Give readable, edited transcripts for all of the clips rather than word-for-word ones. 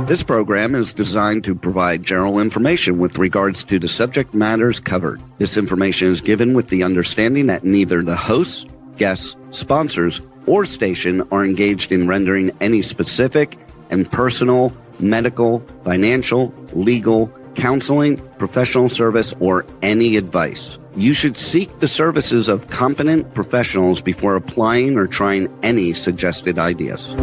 This program is designed to provide general information with regards to the subject matters covered. This information is given with the understanding that neither the hosts, guests, sponsors, or station are engaged in rendering any specific and personal, medical, financial, legal, counseling, professional service, or any advice. You should seek the services of competent professionals before applying or trying any suggested ideas.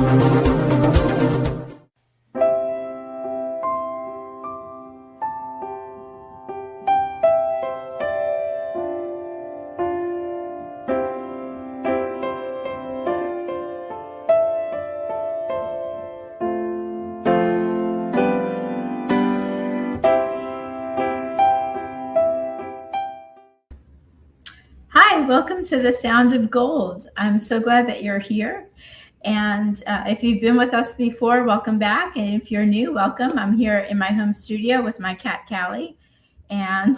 Welcome to the Sound of Gold. I'm so glad that you're here. And if you've been with us before, welcome back. And if you're new, welcome. I'm here in my home studio with my cat, Callie. And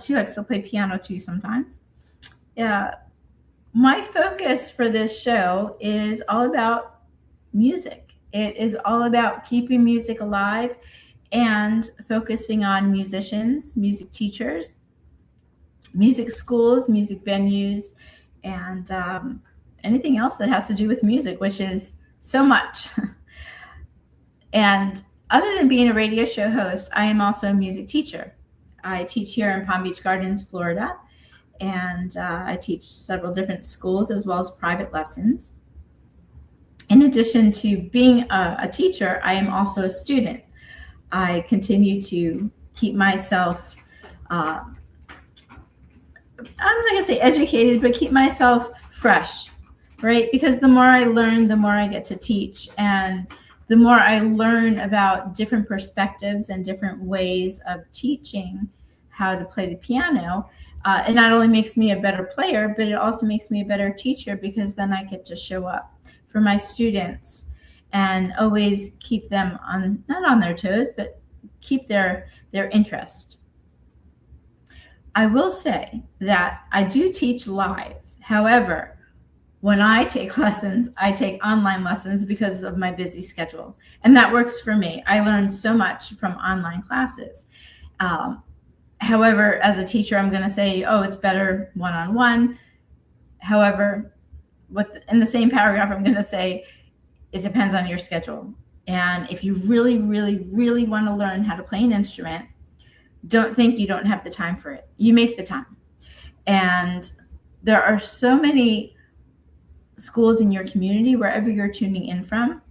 she likes to play piano too sometimes. My focus for this show is all about music. It is all about keeping music alive and focusing on musicians, music teachers, music schools, music venues, and anything else that has to do with music, which is so much. And other than being a radio show host, I am also a music teacher. I teach here in Palm Beach Gardens, Florida, and I teach several different schools as well as private lessons. In addition to being a teacher, I am also a student. I continue to keep myself I'm not going to say educated, but keep myself fresh, right? Because the more I learn, the more I get to teach. And the more I learn about different perspectives and different ways of teaching how to play the piano, it not only makes me a better player, but it also makes me a better teacher, because then I get to show up for my students and always keep them not on their toes, but keep their interest. I will say that I do teach live. However, when I take lessons, I take online lessons because of my busy schedule. And that works for me. I learned so much from online classes. However, as a teacher, I'm going to say, it's better one-on-one. However, in the same paragraph, I'm going to say it depends on your schedule. And if you really, really, really want to learn how to play an instrument, don't think you don't have the time for it. You make the time. And there are so many schools in your community, wherever you're tuning in from.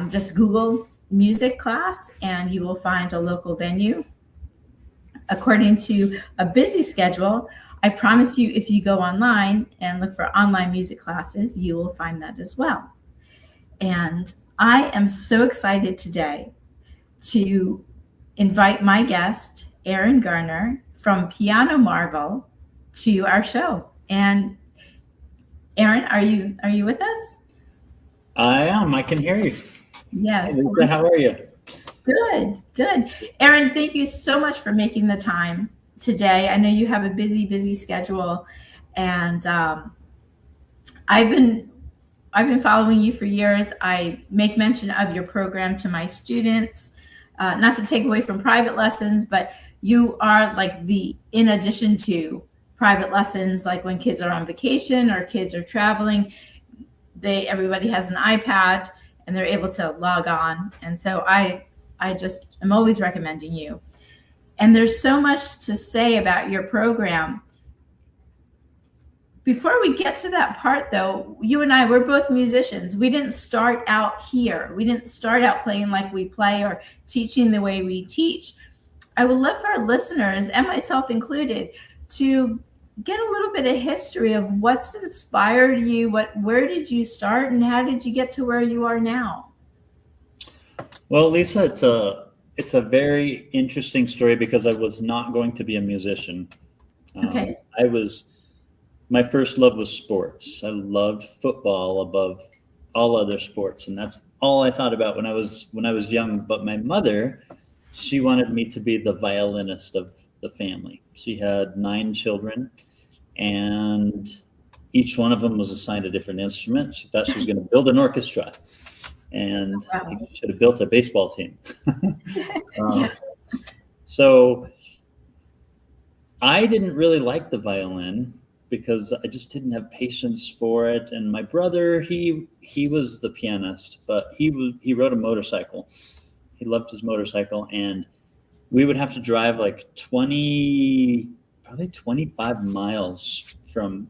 Just Google music class and you will find a local venue. According to a busy schedule, I promise you, if you go online and look for online music classes, you will find that as well. And I am so excited today to invite my guest, Aaron Garner from Piano Marvel, to our show. And Aaron, are you with us? I am. I can hear you. Yes. Hey, Lisa, how are you? Good. Aaron, thank you so much for making the time today. I know you have a busy schedule, and I've been following you for years. I make mention of your program to my students. Not to take away from private lessons, but you are like in addition to private lessons, like when kids are on vacation or kids are traveling, everybody has an iPad and they're able to log on. And so I just am always recommending you. And there's so much to say about your program. Before we get to that part, though, you and I, we're both musicians. We didn't start out here. We didn't start out playing like we play or teaching the way we teach. I would love for our listeners, and myself included, to get a little bit of history of what's inspired you, where did you start, and how did you get to where you are now? Well, Lisa, it's a very interesting story because I was not going to be a musician. Okay. My first love was sports. I loved football above all other sports, and that's all I thought about when I was young. But my mother, she wanted me to be the violinist of the family. She had 9 children, and each one of them was assigned a different instrument. She thought she was going to build an orchestra. And I Wow. think she should have built a baseball team. Yeah. So I didn't really like the violin because I just didn't have patience for it. And my brother, he was the pianist, but he rode a motorcycle. He loved his motorcycle, and we would have to drive like probably 25 miles from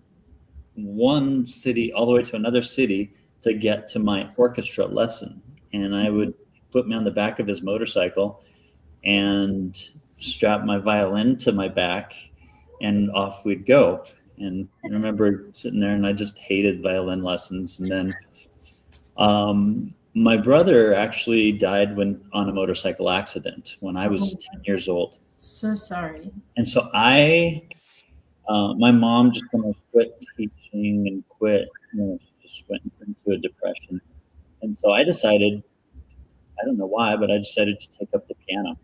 one city all the way to another city to get to my orchestra lesson. And I would put me on the back of his motorcycle and strap my violin to my back, and off we'd go. And I remember sitting there, and I just hated violin lessons. And then my brother actually died on a motorcycle accident when I was 10 years old. So sorry. And so my mom just kind of quit teaching and quit, she just went into a depression. And so I decided, I don't know why, but I decided to take up the piano.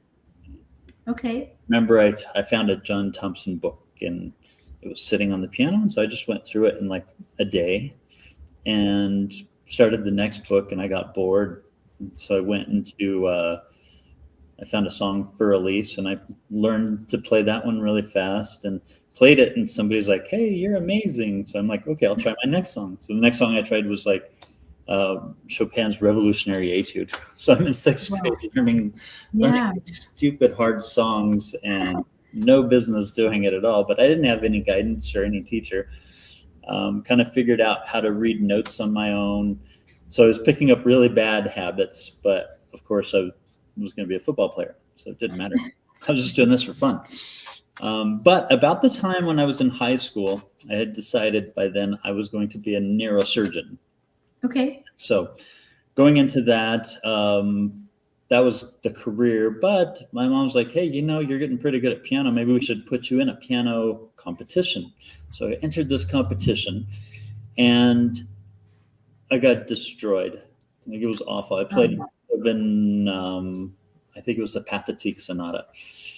Okay. Remember, I found a John Thompson book, and it was sitting on the piano. And so I just went through it in like a day and started the next book, and I got bored. So I went into, I found a song for Elise, and I learned to play that one really fast and played it. And somebody's like, "Hey, you're amazing." So I'm like, "Okay, I'll try my next song." So the next song I tried was like Chopin's Revolutionary Etude. So I'm in sixth grade learning stupid hard songs and no business doing it at all. But I didn't have any guidance or any teacher. Kind of figured out how to read notes on my own. So I was picking up really bad habits, but of course I was going to be a football player, so it didn't matter. I was just doing this for fun. But about the time when I was in high school, I had decided by then I was going to be a neurosurgeon. Okay. So going into that, that was the career. But my mom's like, "Hey, you're getting pretty good at piano. Maybe we should put you in a piano competition." So I entered this competition, and I got destroyed. Like, it was awful. I played I think it was the Pathétique Sonata.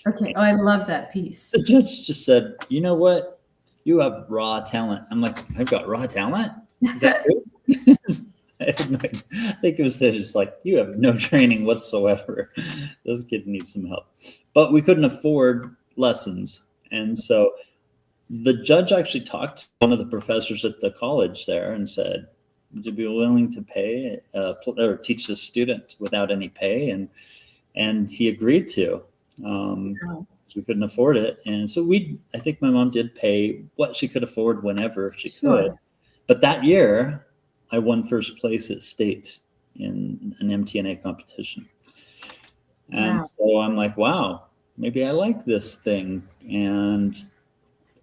Okay. Oh, I love that piece. The judge just said, "You know what? You have raw talent." I'm like, "I've got raw talent? Is that good?" I think it was just like, "You have no training whatsoever. This kid needs some help." But we couldn't afford lessons. And so the judge actually talked to one of the professors at the college there and said, "Would you be willing to pay or teach this student without any pay?" And he agreed to. We couldn't afford it. And so I think my mom did pay what she could afford whenever she could. But that year, I won first place at state in an MTNA competition. And so I'm like, wow, maybe I like this thing. And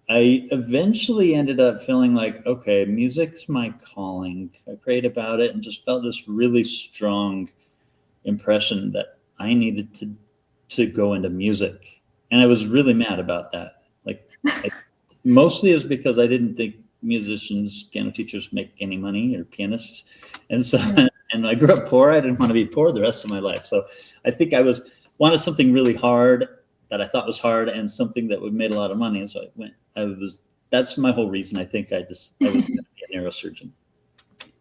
I eventually ended up feeling like, okay, music's my calling. I prayed about it and just felt this really strong impression that I needed to go into music. And I was really mad about that. Mostly is because I didn't think musicians, piano teachers make any money, or pianists. And so, and I grew up poor. I didn't want to be poor the rest of my life. So I think I wanted something really hard that I thought was hard, and something that would made a lot of money. And so that's my whole reason. I think I was going to be a neurosurgeon.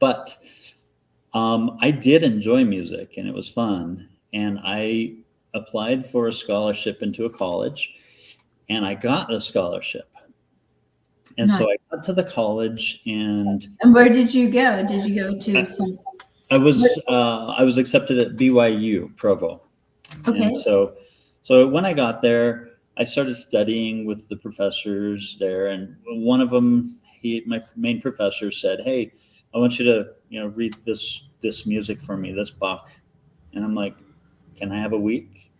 But I did enjoy music, and it was fun. And I applied for a scholarship into a college, and I got a scholarship. And so I got to the college, and where did you go? Did you go to some? I was accepted at BYU Provo. Okay. And so when I got there, I started studying with the professors there, and one of them, my main professor, said, "Hey, I want you to read this music for me, this Bach." And I'm like, "Can I have a week?"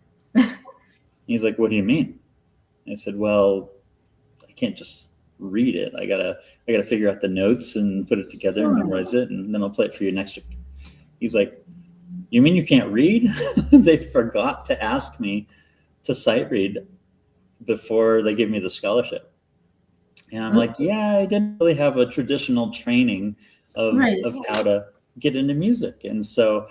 He's like, "What do you mean?" I said, "Well, I can't just read it. I gotta figure out the notes and put it together and memorize it, and then I'll play it for you next week." He's like, "You mean you can't read?" They forgot to ask me to sight read before they gave me the scholarship. And I'm like, "Yeah, I didn't really have a traditional training of how to get into music." And so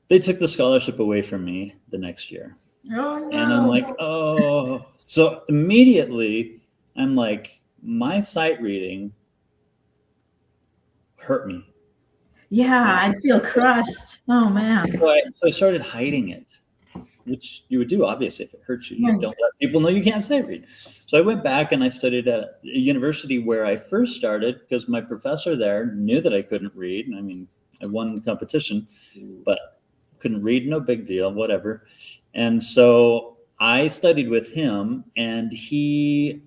they took the scholarship away from me the next year. Oh, no. And I'm like, oh. So immediately I'm like, my sight reading hurt me. Yeah, I'd feel crushed. Oh man. So I started hiding it, which you would do, obviously, if it hurts you. You Right. don't let people know you can't sight read. So I went back and I studied at a university where I first started because my professor there knew that I couldn't read. I mean, I won the competition, but couldn't read, no big deal, whatever. And so I studied with him, and he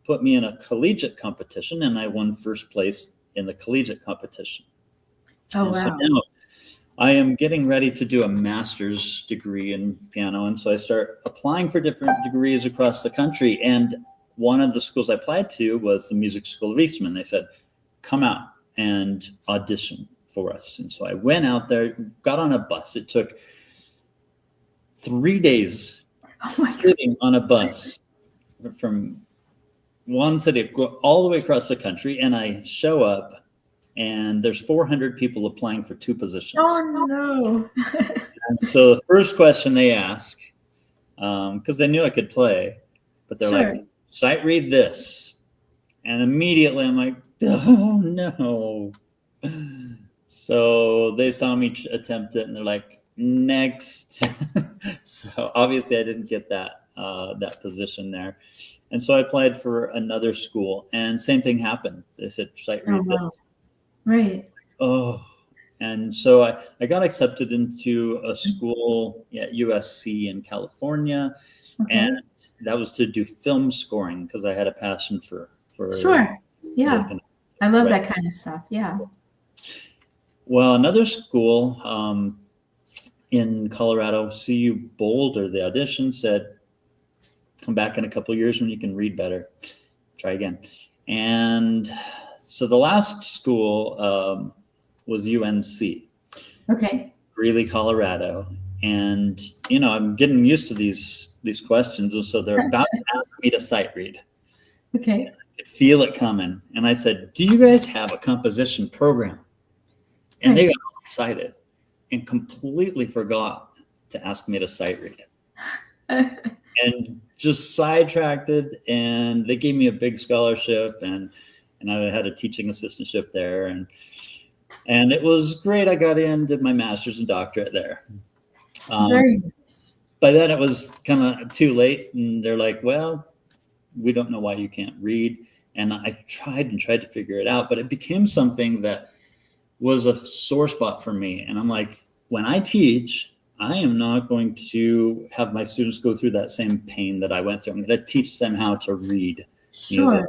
put me in a collegiate competition, and I won first place in the collegiate competition. Oh And so wow. now I am getting ready to do a master's degree in piano. And so I start applying for different degrees across the country. And one of the schools I applied to was the Music School of Eastman. They said, come out and audition for us. And so I went out there, got on a bus. It took 3 days Oh my God. sitting on a bus from one city all the way across the country. And I show up, and there's 400 people applying for 2 positions. Oh no. And so the first question they ask, because they knew I could play, but they're Sure. like, sight read this. And immediately I'm like, oh no. So they saw me attempt it, and they're like, next. So obviously I didn't get that position there. And so I applied for another school, and same thing happened. They said, sight read Oh this. wow. Right. Oh, and so I got accepted into a school at USC in California, Okay. and that was to do film scoring because I had a passion for Sure. Yeah. music. I love Right. that kind of stuff. Yeah. Well, another school in Colorado, CU Boulder, the audition said, come back in a couple of years when you can read better. Try again. And so the last school was UNC. Okay. Greeley, Colorado. And, I'm getting used to these questions. And so they're about to ask me to sight read. Okay. I could feel it coming. And I said, do you guys have a composition program? And they got all excited and completely forgot to ask me to sight read. And just sidetracked it. And they gave me a big scholarship, and I had a teaching assistantship there. And it was great. I got in, did my master's and doctorate there. Very nice. By then it was kind of too late, and they're like, well, we don't know why you can't read. And I tried to figure it out, but it became something that was a sore spot for me. And I'm like, when I teach, I am not going to have my students go through that same pain that I went through. I'm going to teach them how to read. Sure.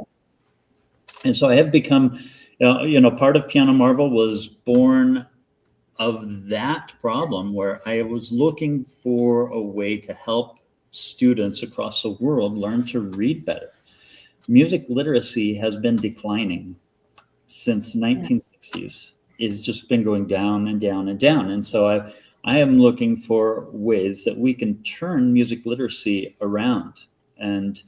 And so I have become, part of Piano Marvel was born of that problem, where I was looking for a way to help students across the world learn to read better. Music literacy has been declining since 1960s. It's just been going down and down and down. And so I am looking for ways that we can turn music literacy around. And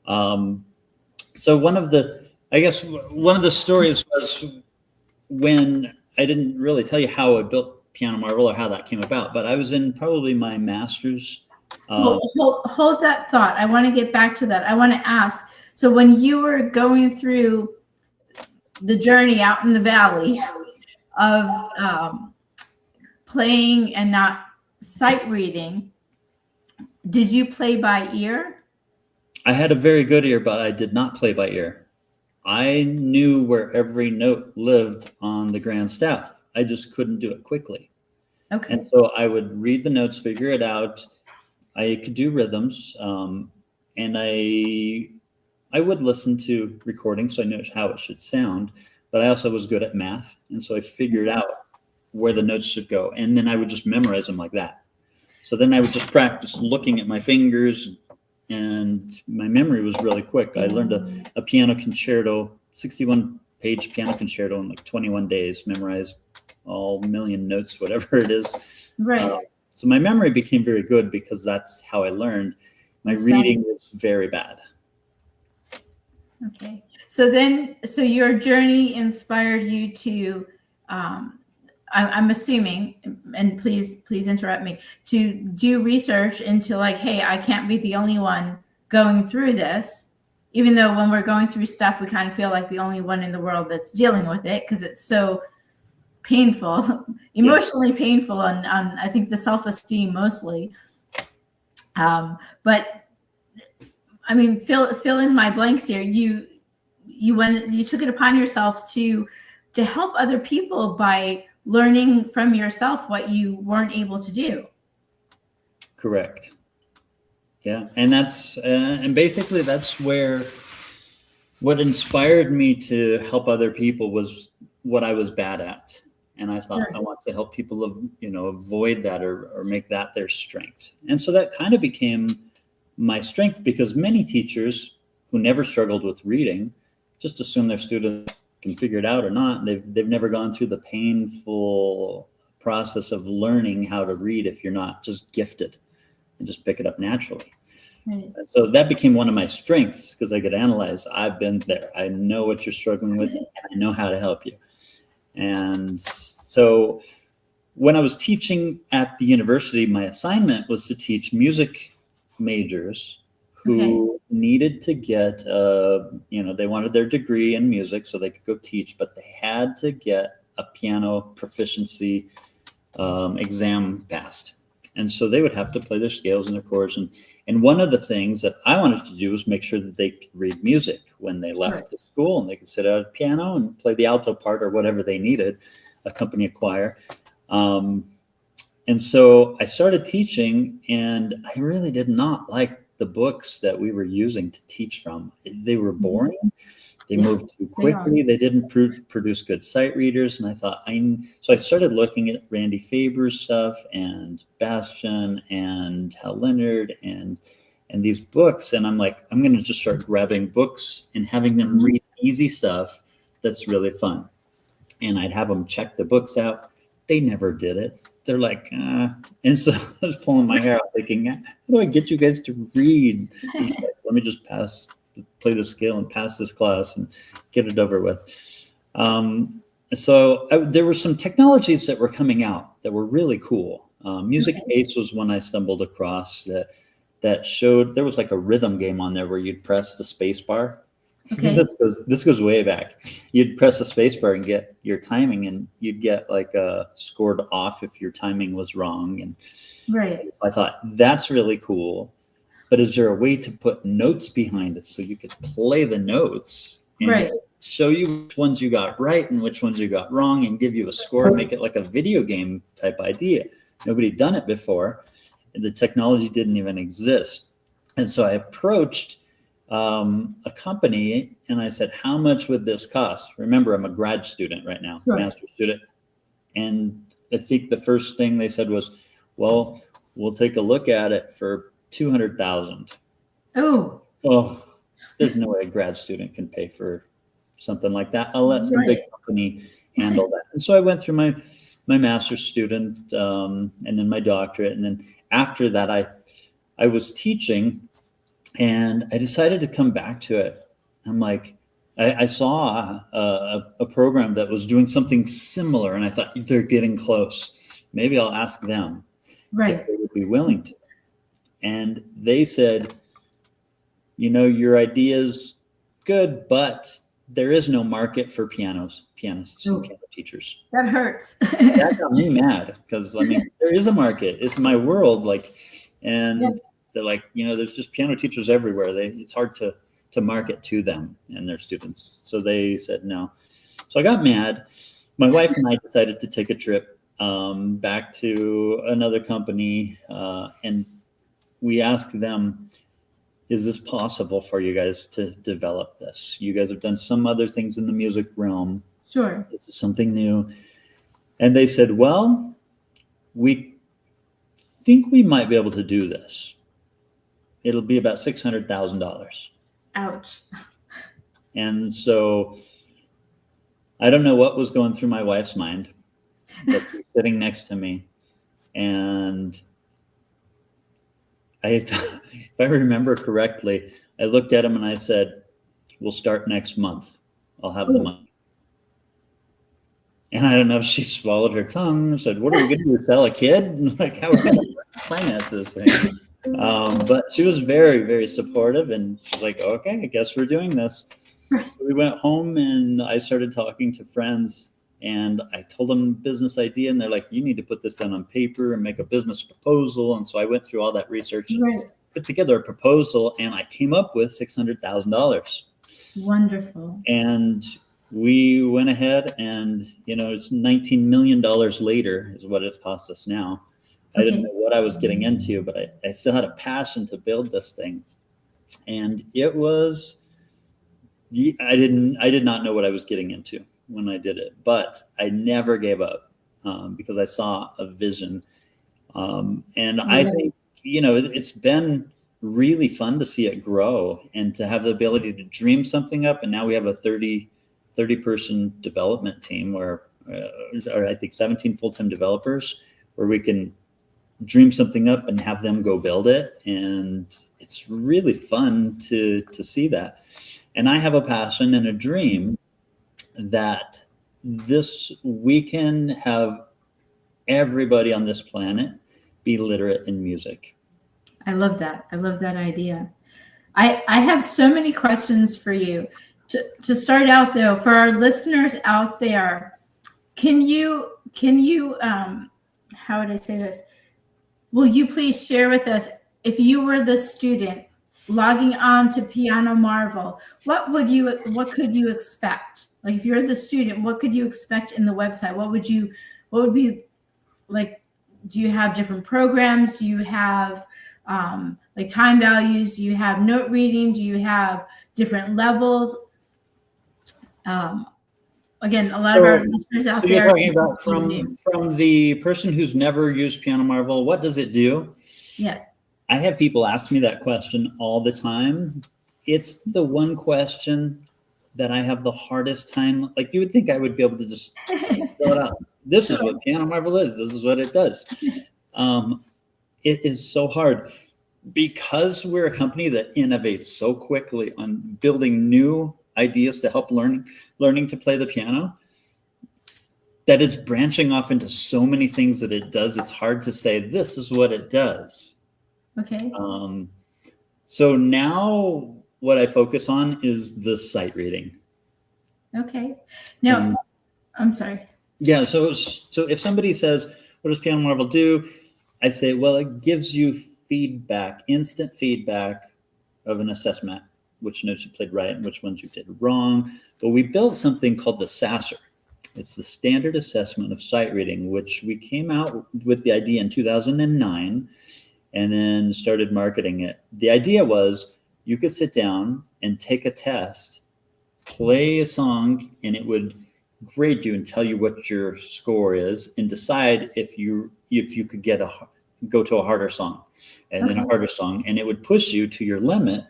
so one of the stories was when I didn't really tell you how I built Piano Marvel or how that came about, but I was in probably my master's. Hold that thought. I want to get back to that. I want to ask, so when you were going through the journey out in the valley of playing and not sight reading, did you play by ear? I had a very good ear, but I did not play by ear. I knew where every note lived on the grand staff. I just couldn't do it quickly. Okay. And so I would read the notes, figure it out. I could do rhythms, and I would listen to recordings, so I knew how it should sound. But I also was good at math, and so I figured out where the notes should go, and then I would just memorize them like that. So then I would just practice looking at my fingers, and my memory was really quick. I learned a piano concerto, 61-page piano concerto in like 21 days, memorized all million notes, whatever it is. Right. So my memory became very good because that's how I learned. My reading was very bad. Okay. So your journey inspired you to, I'm assuming, and please interrupt me, to do research into like, hey, I can't be the only one going through this, even though when we're going through stuff, we kind of feel like the only one in the world that's dealing with it because it's so painful, emotionally painful on I think the self-esteem mostly. But I mean, fill in my blanks here. You took it upon yourself to help other people by learning from yourself what you weren't able to do. Correct. Yeah. And that's, and basically that's where what inspired me to help other people was what I was bad at. And I thought, I want to help people, avoid that or make that their strength. And so that kind of became my strength, because many teachers who never struggled with reading just assume their students can figure it out or not. They've never gone through the painful process of learning how to read if you're not just gifted and just pick it up naturally. Right. So that became one of my strengths, because I could analyze. I've been there. I know what you're struggling with. And I know how to help you. And so when I was teaching at the university, my assignment was to teach music majors who needed to get, they wanted their degree in music so they could go teach, but they had to get a piano proficiency exam passed. And so they would have to play their scales and their chords. And one of the things that I wanted to do was make sure that they could read music when they left the school, and they could sit at a piano and play the alto part or whatever they needed, accompany a choir. And so I started teaching, and I really did not like the books that we were using to teach from. They were boring. They moved too quickly. They didn't produce good sight readers. And I thought, so I started looking at Randy Faber's stuff and Bastian and Hal Leonard and these books. And I'm like, I'm going to just start grabbing books and having them read easy stuff that's really fun. And I'd have them check the books out. They never did it. They're like, And so I was pulling my hair out thinking, how do I get you guys to read? Like, let me just play the scale and pass this class and get it over with. There were some technologies that were coming out that were really cool. Music Ace was one I stumbled across that showed, there was like a rhythm game on there where you'd press the space bar. Okay. This goes way back. You'd press the space bar and get your timing, and you'd get like scored off if your timing was wrong. And I thought, that's really cool. But is there a way to put notes behind it so you could play the notes and show you which ones you got right and which ones you got wrong, and give you a score and make it like a video game type idea? Nobody had done it before, and the technology didn't even exist. And so I approached a company and I said, how much would this cost? Remember, I'm a grad student right now, master's student. And I think the first thing they said was, well, we'll take a look at it for $200,000. Oh, there's no way a grad student can pay for something like that. I'll let some big company handle that. And so I went through my master's student and then my doctorate. And then after that, I was teaching, and I decided to come back to it. I'm like, I saw a program that was doing something similar, and I thought, they're getting close. Maybe I'll ask them if they would be willing to. And they said, your idea's good, but there is no market for pianists and piano teachers. That hurts. That got me mad, because there is a market. It's my world. They're like, there's just piano teachers everywhere. It's hard to market to them and their students. So they said no. So I got mad. My wife and I decided to take a trip back to another company, and we asked them, is this possible for you guys to develop this? You guys have done some other things in the music realm. Sure. This is something new. And they said, well, we think we might be able to do this. It'll be about $600,000. Ouch. And so I don't know what was going through my wife's mind, but she's sitting next to me. And if I remember correctly, I looked at him and I said, we'll start next month. I'll have the money. And I don't know if she swallowed her tongue and said, what are we going to do, sell a kid? Like, how are we going to finance this thing? But she was very, very supportive, and she's like, okay, I guess we're doing this. So we went home, and I started talking to friends, And I told them the business idea, and they're like, you need to put this down on paper and make a business proposal. And so I went through all that research and put together a proposal, and I came up with $600,000. Wonderful. And we went ahead and, it's $19 million later is what it's cost us now. I didn't know what I was getting into, but I still had a passion to build this thing. And it was, I did not know what I was getting into when I did it, but I never gave up because I saw a vision. And I think, it's been really fun to see it grow and to have the ability to dream something up. And now we have a 30 person development team or I think 17 full-time developers where we can dream something up and have them go build it. And it's really fun to see that. And I have a passion and a dream that we can have everybody on this planet be literate in music. I love that. I love that idea. I have so many questions for you. To start out though, for our listeners out there, can you how would I say this? Will you please share with us, if you were the student logging on to Piano Marvel, what could you expect? Like if you're the student, what could you expect in the website? What would be like, do you have different programs? Do you have like time values? Do you have note reading? Do you have different levels? Again, a lot of our listeners out there. You're talking about from the person who's never used Piano Marvel, what does it do? Yes. I have people ask me that question all the time. It's the one question that I have the hardest time. Like you would think I would be able to just fill it out. This is what Piano Marvel is. This is what it does. It is so hard because we're a company that innovates so quickly on building new ideas to help learning to play the piano, that it's branching off into so many things that it does. It's hard to say this is what it does. Okay. So now what I focus on is the sight reading. Okay. Now, I'm sorry. Yeah. So if somebody says, what does Piano Marvel do? I say, well, it gives you feedback, instant feedback of an assessment, which notes you played right and which ones you did wrong. But we built something called the SASR. It's the Standard Assessment of Sight Reading, which we came out with the idea in 2009 and then started marketing it. The idea was you could sit down and take a test, play a song, and it would grade you and tell you what your score is and decide if you could go to a harder song and then a harder song, and it would push you to your limit.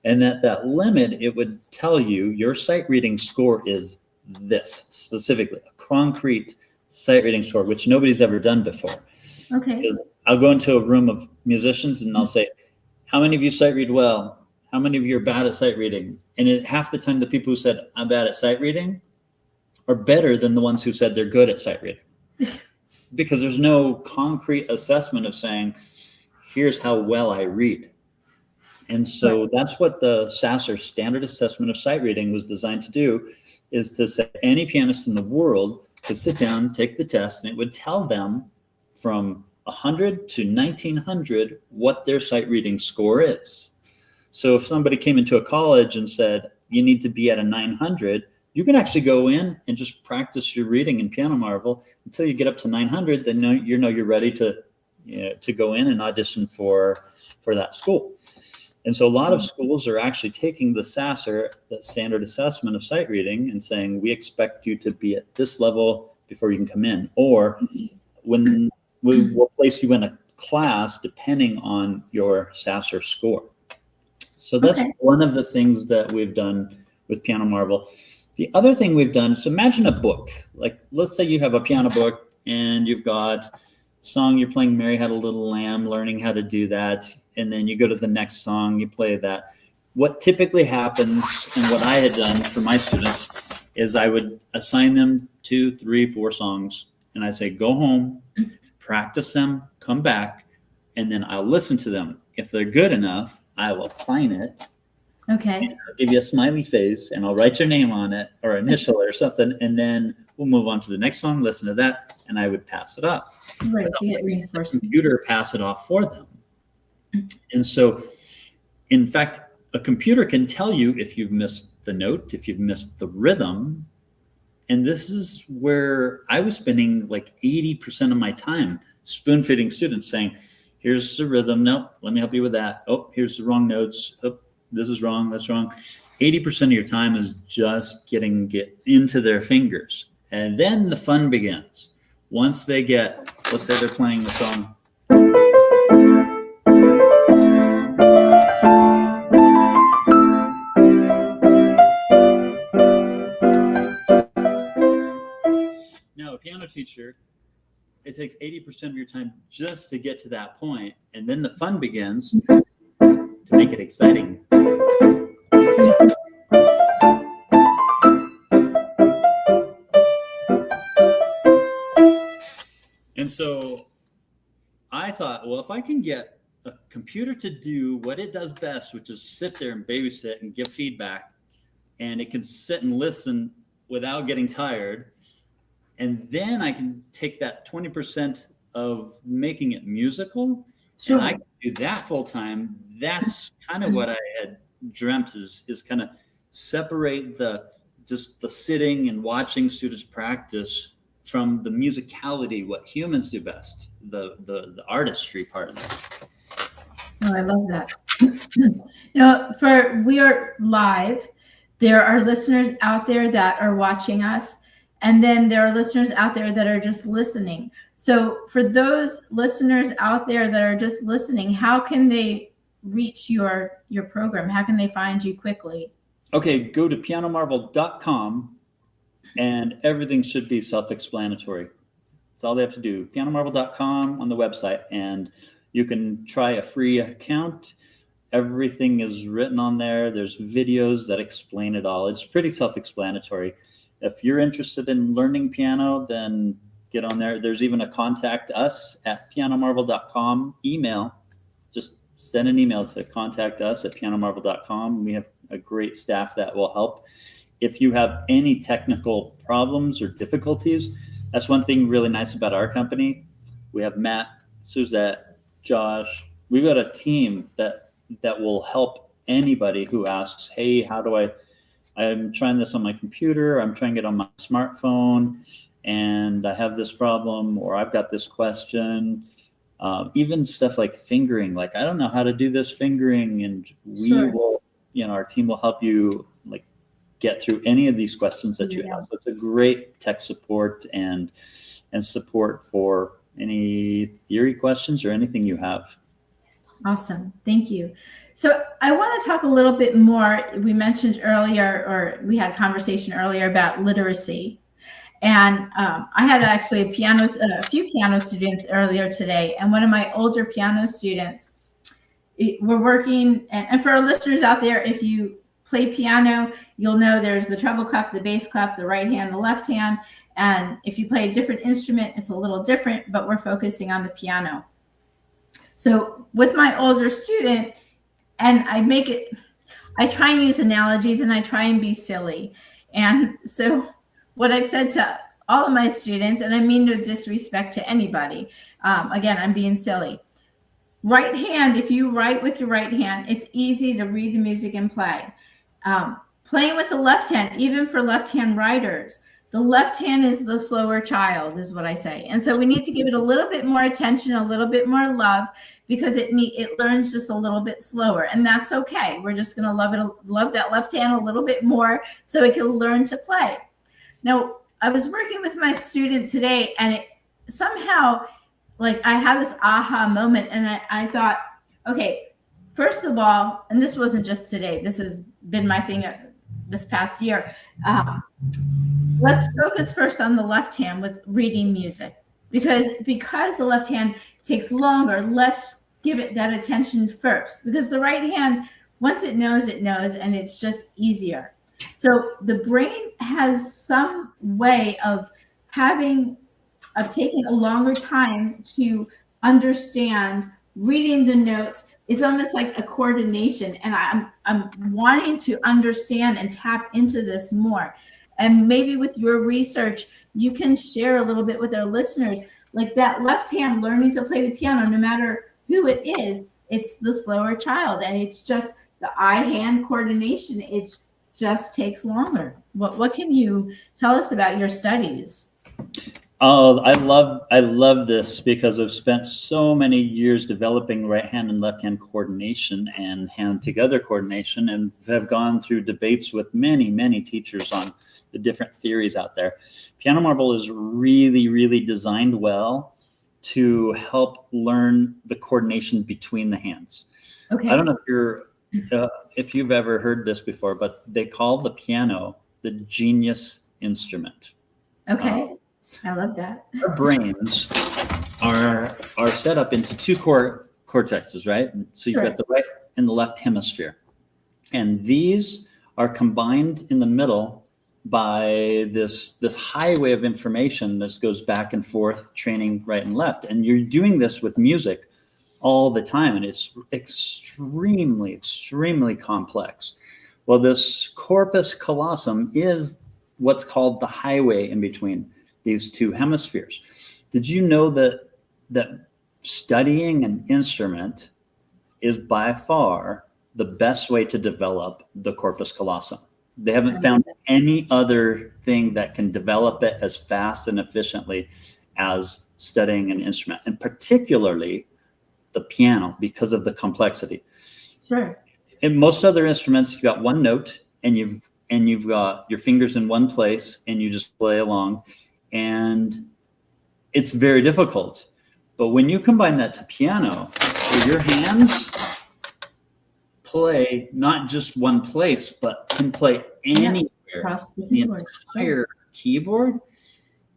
And at that limit, it would tell you your sight reading score is this, specifically a concrete sight reading score, which nobody's ever done before. Okay. Because I'll go into a room of musicians and I'll say, how many of you sight read well? How many of you are bad at sight reading? And half the time, the people who said, I'm bad at sight reading are better than the ones who said they're good at sight reading. Because there's no concrete assessment of saying, here's how well I read. And so that's what the SASR, Standard Assessment of Sight Reading, was designed to do, is to say any pianist in the world could sit down, take the test, and it would tell them from 100 to 1900 what their sight reading score is. So if somebody came into a college and said, you need to be at a 900, you can actually go in and just practice your reading in Piano Marvel until you get up to 900, then you're ready to go in and audition for that school. And so a lot of schools are actually taking the SASR, the Standard Assessment of Sight Reading, and saying, we expect you to be at this level before you can come in. Or when we'll place you in a class depending on your SASR score. So that's one of the things that we've done with Piano Marvel. The other thing we've done is imagine a book. Like, let's say you have a piano book and you've got song, you're playing Mary Had a Little Lamb, learning how to do that. And then you go to the next song, you play that. What typically happens, and what I had done for my students, is I would assign them 2, 3, 4 songs, and I'd say, go home, practice them, come back, and then I'll listen to them. If they're good enough, I will sign it. Okay. I'll give you a smiley face, and I'll write your name on it, or initial or something, and then we'll move on to the next song, listen to that, and I would pass it off. Right. The computer pass it off for them. And so, in fact, a computer can tell you if you've missed the note, if you've missed the rhythm. And this is where I was spending like 80% of my time spoon-feeding students, saying, here's the rhythm. No, let me help you with that. Oh, here's the wrong notes. Oh, this is wrong. That's wrong. 80% of your time is just getting into their fingers. And then the fun begins. Once they get, let's say they're playing the song. Now, a piano teacher, it takes 80% of your time just to get to that point, and then the fun begins to make it exciting. And so I thought, well, if I can get a computer to do what it does best, which is sit there and babysit and give feedback, and it can sit and listen without getting tired, and then I can take that 20% of making it musical, Sure. and I can do that full time. That's kind of what I had dreamt, is kind of separate the sitting and watching students practice from the musicality, what humans do best, the artistry part of it. Oh, I love that. For We Are Live, there are listeners out there that are watching us, and then there are listeners out there that are just listening. So for those listeners out there that are just listening, how can they reach your program? How can they find you quickly? Okay, go to pianomarvel.com, and everything should be self-explanatory. That's all they have to do. pianomarvel.com on the website, and you can try a free account. Everything is written on there. There's videos that explain it all. It's pretty self-explanatory. If you're interested in learning piano, then get on there. There's even a contact us at pianomarvel.com email. Just send an email to contact us at pianomarvel.com. We have a great staff that will help. If you have any technical problems or difficulties, that's one thing really nice about our company. We have Matt, Suzette, Josh. We've got a team that will help anybody who asks, hey, how do I'm trying this on my computer, I'm trying it on my smartphone, and I have this problem, or I've got this question. Even stuff like fingering, like I don't know how to do this fingering, and we will, our team will help you like get through any of these questions that you have. So it's a great tech support and support for any theory questions or anything you have. Awesome. Thank you. So I want to talk a little bit more. We mentioned earlier, or we had a conversation earlier about literacy. And I had actually a few piano students earlier today. And one of my older piano students, we're working, and for our listeners out there, if you play piano, you'll know there's the treble clef, the bass clef, the right hand, the left hand. And if you play a different instrument, it's a little different, but we're focusing on the piano. So with my older student, and I try and use analogies, and I try and be silly. And so what I've said to all of my students, and I mean no disrespect to anybody, again, I'm being silly. Right hand, if you write with your right hand, it's easy to read the music and play. Playing with the left hand, even for left-hand writers, the left hand is the slower child, is what I say. And so we need to give it a little bit more attention, a little bit more love, because it learns just a little bit slower, and that's okay. We're just going to love that left hand a little bit more so it can learn to play. Now, I was working with my student today, and it somehow, like, I had this aha moment, and I thought, okay, first of all, and this wasn't just today, this has been my thing this past year. Let's focus first on the left hand with reading music, because the left hand takes longer. Let's give it that attention first, because the right hand, once it knows, and it's just easier. So the brain has some way of taking a longer time to understand reading the notes. It's almost like a coordination, and I'm wanting to understand and tap into this more. And maybe with your research, you can share a little bit with our listeners, like that left hand learning to play the piano, no matter who it is, it's the slower child. And it's just the eye-hand coordination. It just takes longer. What can you tell us about your studies? Oh, I love this because I've spent so many years developing right hand and left hand coordination and hand together coordination, and have gone through debates with many teachers on the different theories out there. Piano marble is really, really designed well to help learn the coordination between the hands. Okay. I don't know if you've ever heard this before, but they call the piano the genius instrument. Okay. I love that. Our brains are set up into two cortexes, right? So you've got the right and the left hemisphere. And these are combined in the middle by this highway of information that goes back and forth, training right and left. And you're doing this with music all the time, and it's extremely complex. Well, this corpus callosum is what's called the highway in between these two hemispheres. Did you know that studying an instrument is by far the best way to develop the corpus callosum? They haven't found any other thing that can develop it as fast and efficiently as studying an instrument, and particularly the piano, because of the complexity. Sure. In most other instruments, you've got one note and you've got your fingers in one place and you just play along, and it's very difficult. But when you combine that to piano, where your hands play not just one place, but can play anywhere across the entire keyboard,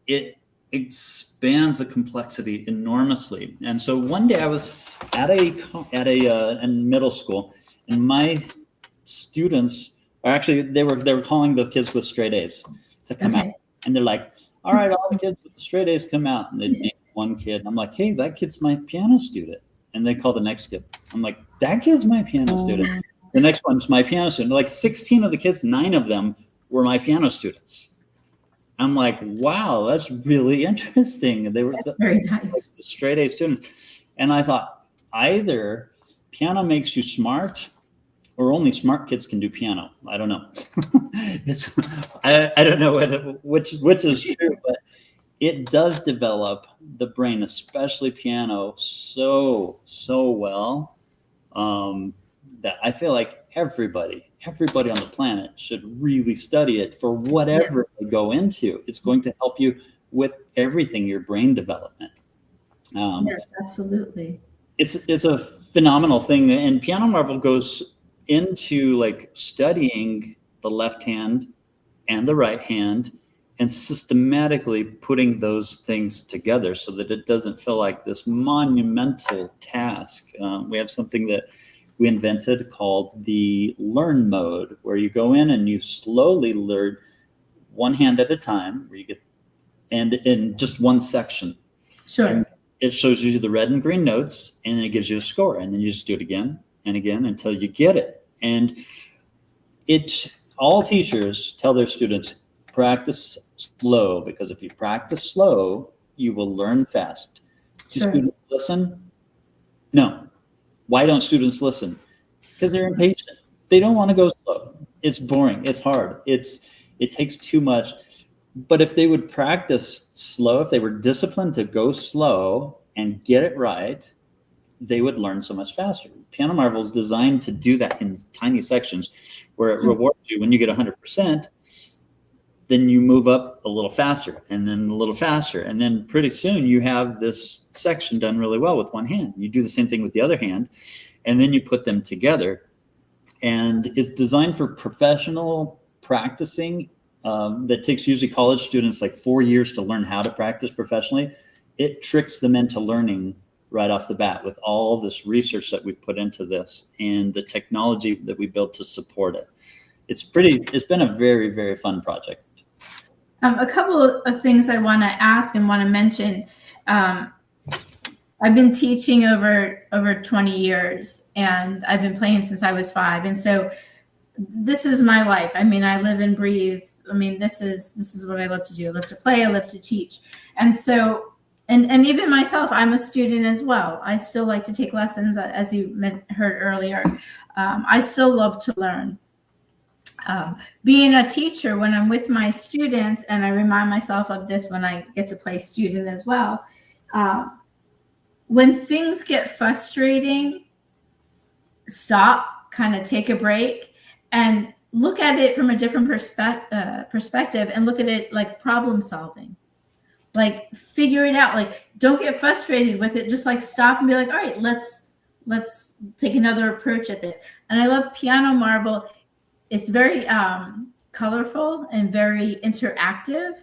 it expands the complexity enormously. And so one day I was at a middle school, and my students are actually they were calling the kids with straight A's to come out, and they're like, all right, all the kids with the straight A's come out. And they name one kid. And I'm like, hey, that kid's my piano student. And they call the next kid. I'm like, that kid's my piano student. The next one's my piano student. Like 16 of the kids, 9 of them were my piano students. I'm like, wow, that's really interesting. They were very nice. The straight A students. And I thought, either piano makes you smart, or only smart kids can do piano. I don't know. I don't know which is true, but it does develop the brain, especially piano, so well, that I feel like everybody on the planet should really study it for whatever they go into. It's going to help you with everything, your brain development. Yes, absolutely. It's a phenomenal thing, and piano marble goes into like studying the left hand and the right hand and systematically putting those things together so that it doesn't feel like this monumental task. We have something that we invented called the learn mode, where you go in and you slowly learn one hand at a time, where you get, and in just one section. Sure. And it shows you the red and green notes, and then it gives you a score, and then you just do it again and again until you get it. And all teachers tell their students, practice slow, because if you practice slow, you will learn fast. Do students listen? No. Why don't students listen? Because they're impatient. They don't want to go slow. It's boring. It's hard. It takes too much. But if they would practice slow, if they were disciplined to go slow and get it right, they would learn so much faster. Piano marble is designed to do that in tiny sections, where it rewards you when you get 100%. Then you move up a little faster, and then a little faster, and then pretty soon you have this section done really well with one hand. You do the same thing with the other hand, and then you put them together. And it's designed for professional practicing. That takes usually college students like 4 years to learn how to practice professionally. It tricks them into learning right off the bat with all this research that we put into this and the technology that we built to support it. It's been a very, very fun project. A couple of things I want to ask and want to mention. I've been teaching over 20 years, and I've been playing since I was 5. And so this is my life. I mean, I live and breathe I mean, this is what I love to do. I love to play. I love to teach. And so, and even myself, I'm a student as well. I still like to take lessons, as you heard earlier. I still love to learn. Being a teacher, when I'm with my students, and I remind myself of this when I get to play student as well, when things get frustrating, stop, kind of take a break, and look at it from a different perspective, and look at it like problem solving. Like, figure it out. Like, don't get frustrated with it. Just like stop and be like, all right, let's take another approach at this. And I love Piano Marvel. It's very colorful and very interactive,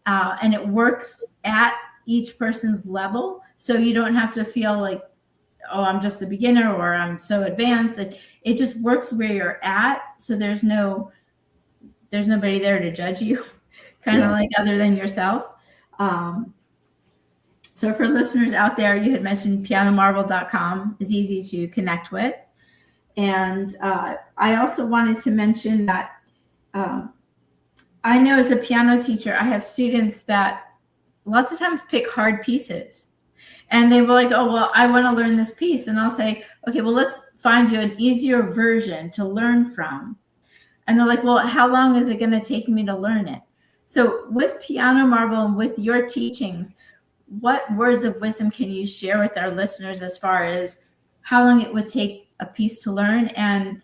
and it works at each person's level. So you don't have to feel like, oh, I'm just a beginner or I'm so advanced. It just works where you're at. So there's nobody there to judge you, kind of like, other than yourself. So for listeners out there, you had mentioned pianomarvel.com is easy to connect with. And I also wanted to mention that I know as a piano teacher, I have students that lots of times pick hard pieces. And they were like, oh, well, I want to learn this piece. And I'll say, okay, well, let's find you an easier version to learn from. And they're like, well, how long is it going to take me to learn it? So with Piano Marvel and with your teachings, what words of wisdom can you share with our listeners as far as how long it would take a piece to learn? And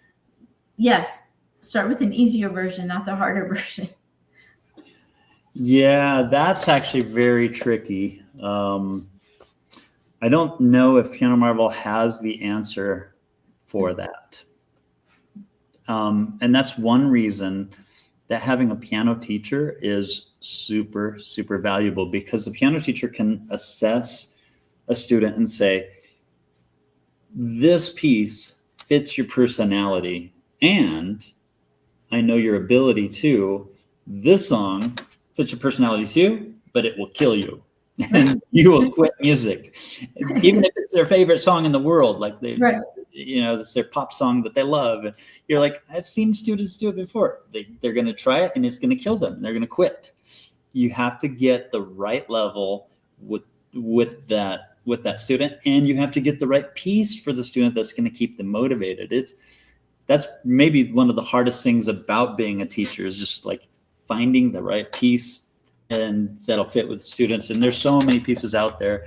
yes, start with an easier version, not the harder version. Yeah, that's actually very tricky. I don't know if Piano Marvel has the answer for that. And that's one reason that having a piano teacher is super, super valuable, because the piano teacher can assess a student and say, this piece fits your personality, and I know your ability too. This song fits your personality too, but it will kill you. And you will quit music, even if it's their favorite song in the world. Like it's their pop song that they love. And you're like, I've seen students do it before. They're going to try it and it's going to kill them. They're going to quit. You have to get the right level with that student, and you have to get the right piece for the student that's going to keep them motivated. That's maybe one of the hardest things about being a teacher, is just like finding the right piece and that'll fit with students. And there's so many pieces out there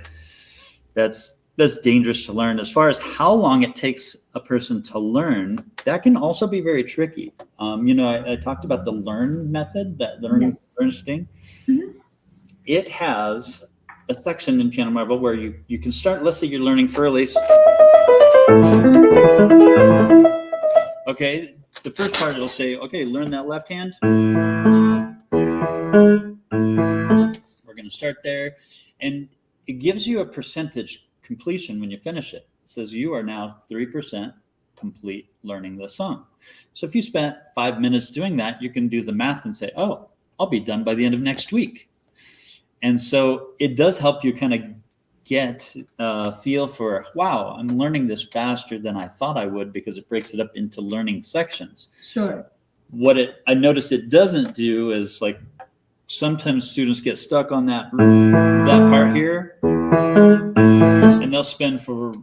that's dangerous to learn. As far as how long it takes a person to learn, that can also be very tricky. I talked about the learn method, that learn thing. Mm-hmm. It has a section in Piano Marvel where you can start. Let's say you're learning Furley's. Okay, the first part it'll say, okay, learn that left hand. We're going to start there, and it gives you a percentage completion when you finish it. It says you are now 3% complete learning the song. So if you spent 5 minutes doing that, you can do the math and say, oh, I'll be done by the end of next week. And so it does help you kind of get a feel for, wow, I'm learning this faster than I thought I would, because it breaks it up into learning sections. Sure. What I noticed it doesn't do is, like, sometimes students get stuck on that part here, and they'll spend for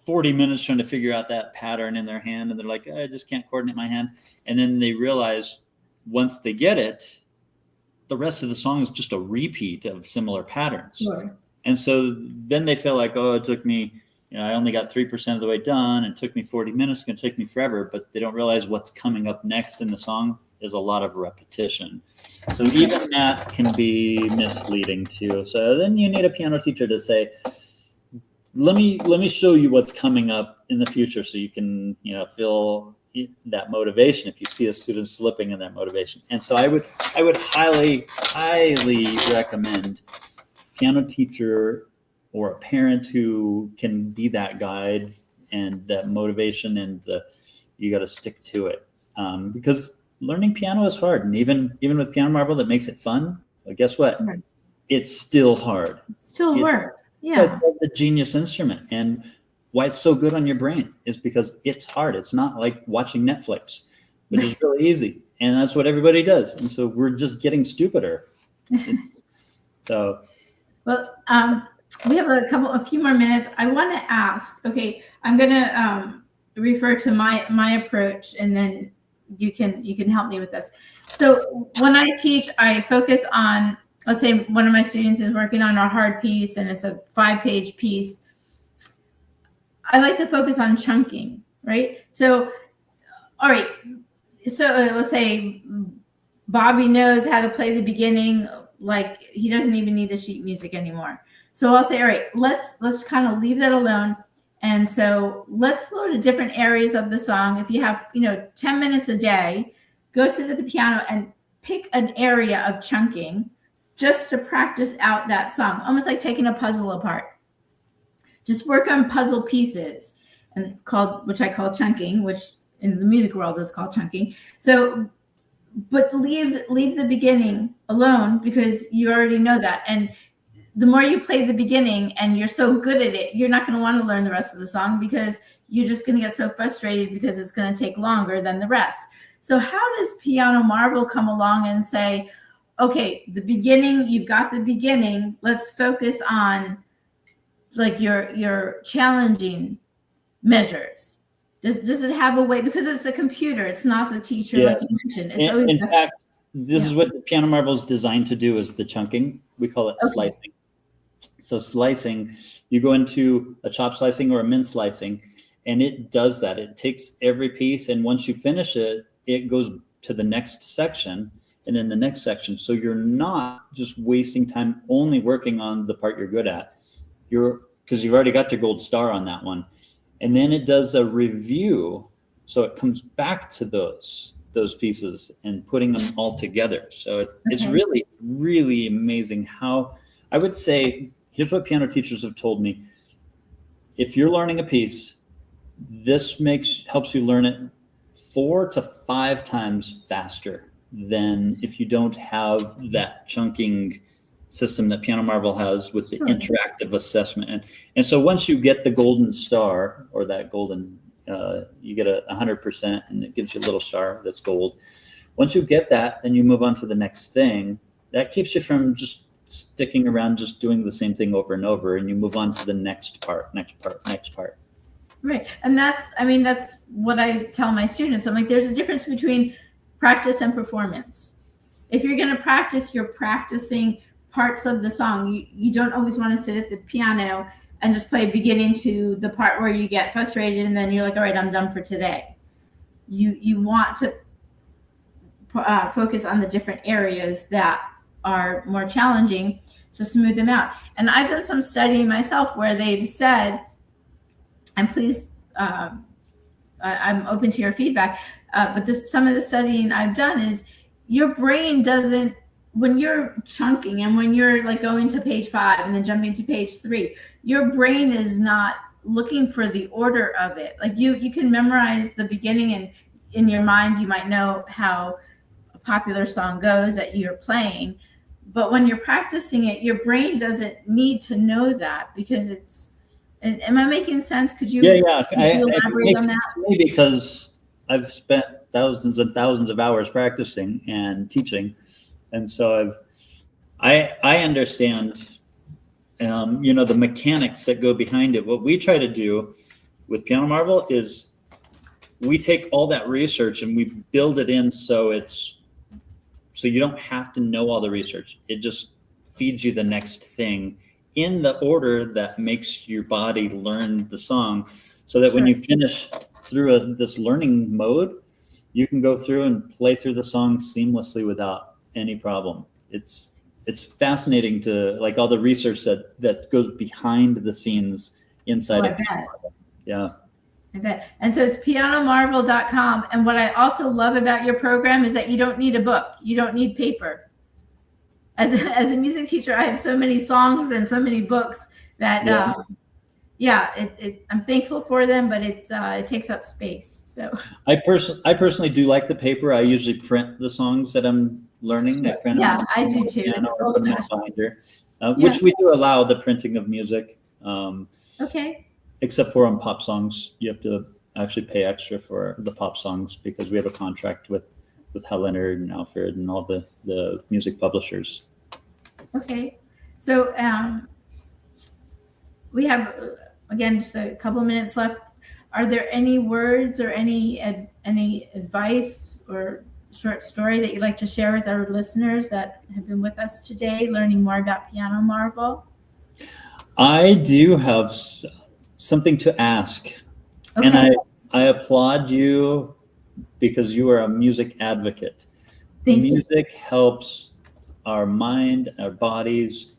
40 minutes trying to figure out that pattern in their hand, and they're like, I just can't coordinate my hand. And then they realize once they get it, the rest of the song is just a repeat of similar patterns. Sure. And so then they feel like, oh, it took me, I only got 3% of the way done. It took me 40 minutes. It's going to take me forever. But they don't realize what's coming up next in the song is a lot of repetition. So even that can be misleading too. So then you need a piano teacher to say, let me show you what's coming up in the future, so you can, feel that motivation if you see a student slipping in that motivation. And so I would highly recommend piano teacher or a parent who can be that guide and that motivation, and you got to stick to it, because learning piano is hard. And even with Piano Marvel that makes it fun, well, guess what? Right. It's still hard. It's still work. Yeah. It's the genius instrument. And why it's so good on your brain is because it's hard. It's not like watching Netflix, which is really easy. and that's what everybody does. And so we're just getting stupider. So, well, we have a few more minutes. I want to ask. Okay, I'm going to refer to my approach, and then you can help me with this. So when I teach, I focus on, let's say one of my students is working on a hard piece and it's a 5-page piece. I like to focus on chunking, right? So, all right. So let's say Bobby knows how to play the beginning, like he doesn't even need the sheet music anymore. So I'll say, all right, let's kind of leave that alone. And so let's go to different areas of the song. If you have, 10 minutes a day, go sit at the piano and pick an area of chunking just to practice out that song, almost like taking a puzzle apart. Just work on puzzle pieces, which I call chunking, which in the music world is called chunking. So, but leave the beginning alone because you already know that. And the more you play the beginning and you're so good at it, you're not going to want to learn the rest of the song because you're just going to get so frustrated because it's going to take longer than the rest. So how does Piano Marvel come along and say, okay, the beginning, you've got the beginning, let's focus on like your challenging measures? Does it have a way, because it's a computer, it's not the teacher, like you mentioned. It's always in fact, this is what the Piano Marvel is designed to do, is the chunking. We call it slicing. So slicing, you go into a chop slicing or a mince slicing, and it does that. It takes every piece, and once you finish it, it goes to the next section and then the next section. So you're not just wasting time only working on the part you're good at. Because you've already got your gold star on that one. And then it does a review. So it comes back to those pieces and putting them all together. So it's really, really amazing how, I would say, here's what piano teachers have told me. If you're learning a piece, this helps you learn it 4 to 5 times faster than if you don't have that chunking system that Piano Marvel has with the interactive assessment. And so once you get the golden star, or that golden, you get 100% and it gives you a little star that's gold. Once you get that, then you move on to the next thing. That keeps you from just sticking around, just doing the same thing over and over, and you move on to the next part. Right. And that's what I tell my students. I'm like, there's a difference between practice and performance. If you're going to practice, you're practicing parts of the song. You don't always want to sit at the piano and just play beginning to the part where you get frustrated and then you're like, all right, I'm done for today. You want to focus on the different areas that are more challenging to smooth them out. And I've done some studying myself where they've said, and please, I'm open to your feedback, but some of the studying I've done is your brain doesn't, when you're chunking and when you're like going to page 5 and then jumping to page 3, your brain is not looking for the order of it. Like you can memorize the beginning, and in your mind you might know how a popular song goes that you're playing, but when you're practicing it, your brain doesn't need to know that because it's. Am I making sense? Could you elaborate on that? To me, because I've spent thousands and thousands of hours practicing and teaching, and so I understand, the mechanics that go behind it. What we try to do with Piano Marvel is we take all that research and we build it in so you don't have to know all the research. It just feeds you the next thing in the order that makes your body learn the song, so that when you finish through this learning mode, you can go through and play through the song seamlessly without any problem. It's fascinating to like all the research that goes behind the scenes inside of Piano Marvel. Yeah. I bet. And so it's pianomarvel.com. And what I also love about your program is that you don't need a book. You don't need paper. As a music teacher, I have so many songs and so many books that, I'm thankful for them, but it takes up space. So I personally do like the paper. I usually print the songs that I'm learning. I do too. Which we do allow the printing of music. Okay. Except for on pop songs, you have to actually pay extra for the pop songs because we have a contract with with Leonard and Alfred and all the music publishers. Okay. So we have, again, just a couple of minutes left. Are there any words or any advice or short story that you'd like to share with our listeners that have been with us today, learning more about Piano Marvel? I do have something to ask. Okay. And I applaud you because you are a music advocate. Music helps our mind, our bodies,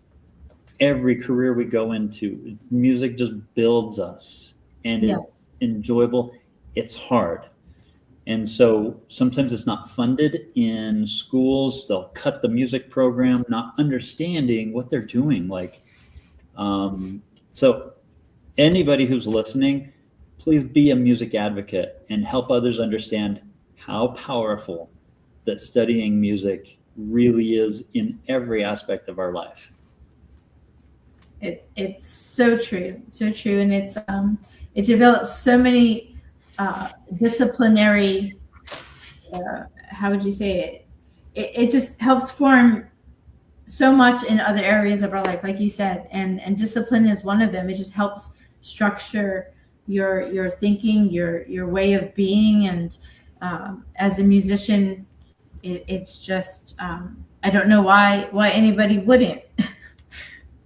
every career we go into. Music just builds us, and it's enjoyable. It's hard. And so sometimes it's not funded in schools. They'll cut the music program, not understanding what they're doing. So anybody who's listening, please be a music advocate and help others understand how powerful that studying music really is in every aspect of our life. It's so true, and it develops so many disciplinary. How would you say it? It just helps form so much in other areas of our life, like you said, and discipline is one of them. It just helps structure your thinking, your way of being, and as a musician, it's just I don't know why anybody wouldn't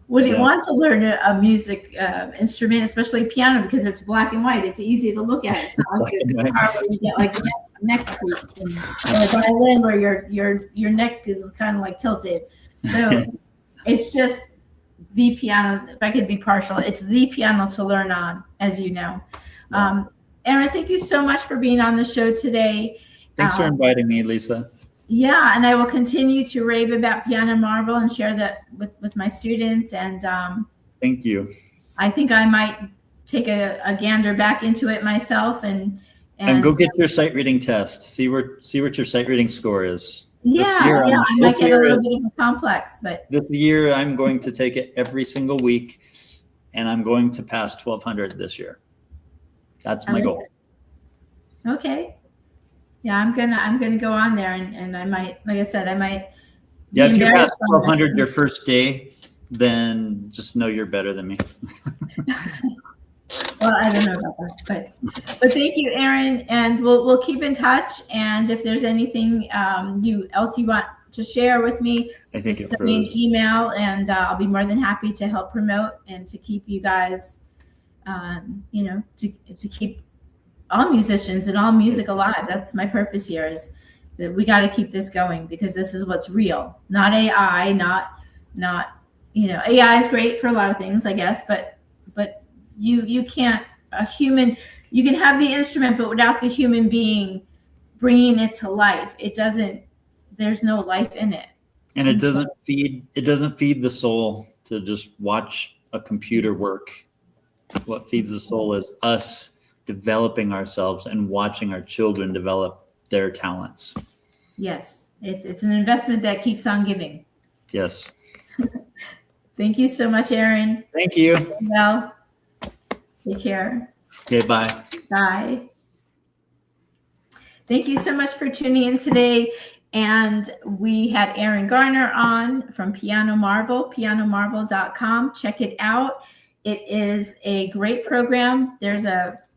want to learn a music instrument, especially piano, because it's black and white. It's easy to look at. It's not like a guitar where you get like neck creeps, and a violin where your neck is kind of like tilted. So it's just the piano. If I could be partial, it's the piano to learn on, as you know. Aaron, thank you so much for being on the show today. Thanks for inviting me, Lisa. Yeah, and I will continue to rave about Piano Marvel and share that with my students. And thank you. I think I might take a gander back into it myself and go get your sight reading test. See what your sight reading score is. I might get a little bit of a complex, but this year I'm going to take it every single week, and I'm going to pass 1200 this year. That's my goal. Okay. Yeah, I'm gonna go on there, and I might, like I said, I might. Yeah, if you pass 1200 your first day, then just know you're better than me. Well, I don't know about that, but thank you, Aaron, and we'll keep in touch. And if there's anything else you want to share with me, just send me an email, and I'll be more than happy to help promote and to keep you guys, to keep all musicians and all music alive. That's my purpose here, is that we got to keep this going, because this is what's real, not AI, not AI is great for a lot of things, I guess, but you can't, you can have the instrument, but without the human being bringing it to life, there's no life in it. And it doesn't feed the soul to just watch a computer work. What feeds the soul is us developing ourselves and watching our children develop their talents. Yes, it's an investment that keeps on giving. Yes. Thank you so much, Aaron. Thank you. Well, take care. Okay, bye. Bye. Thank you so much for tuning in today. And we had Aaron Garner on from Piano Marvel, pianomarvel.com. Check it out. It is a great program.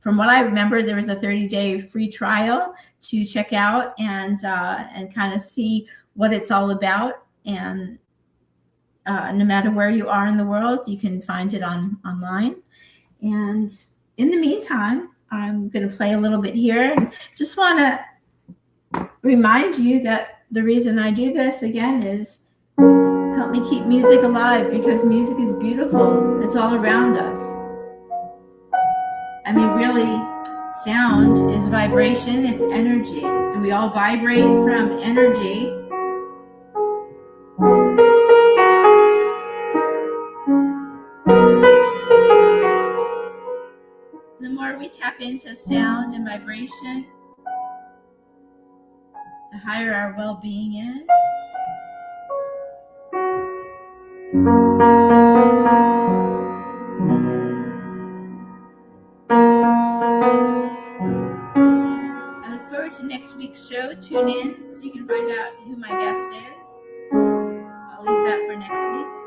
From what I remember, there was a 30-day free trial to check out and kind of see what it's all about. And no matter where you are in the world, you can find it online. And in the meantime, I'm going to play a little bit here. And just want to remind you that the reason I do this again is help me keep music alive, because music is beautiful. It's all around us. I mean, really, sound is vibration, it's energy, and we all vibrate from energy. The more we tap into sound and vibration, the higher our well-being is. I look forward to next week. week's show, tune in so you can find out who my guest is. I'll leave that for next week.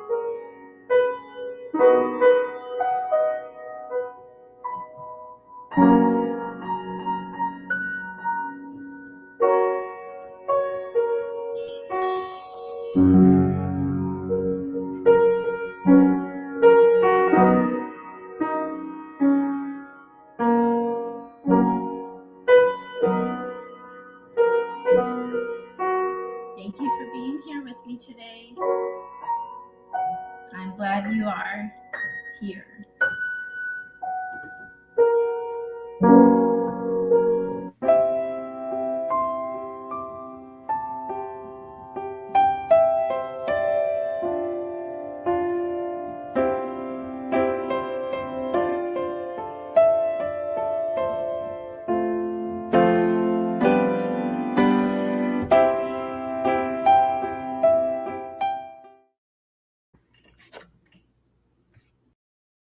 Thank you for being here with me today. I'm glad you are here.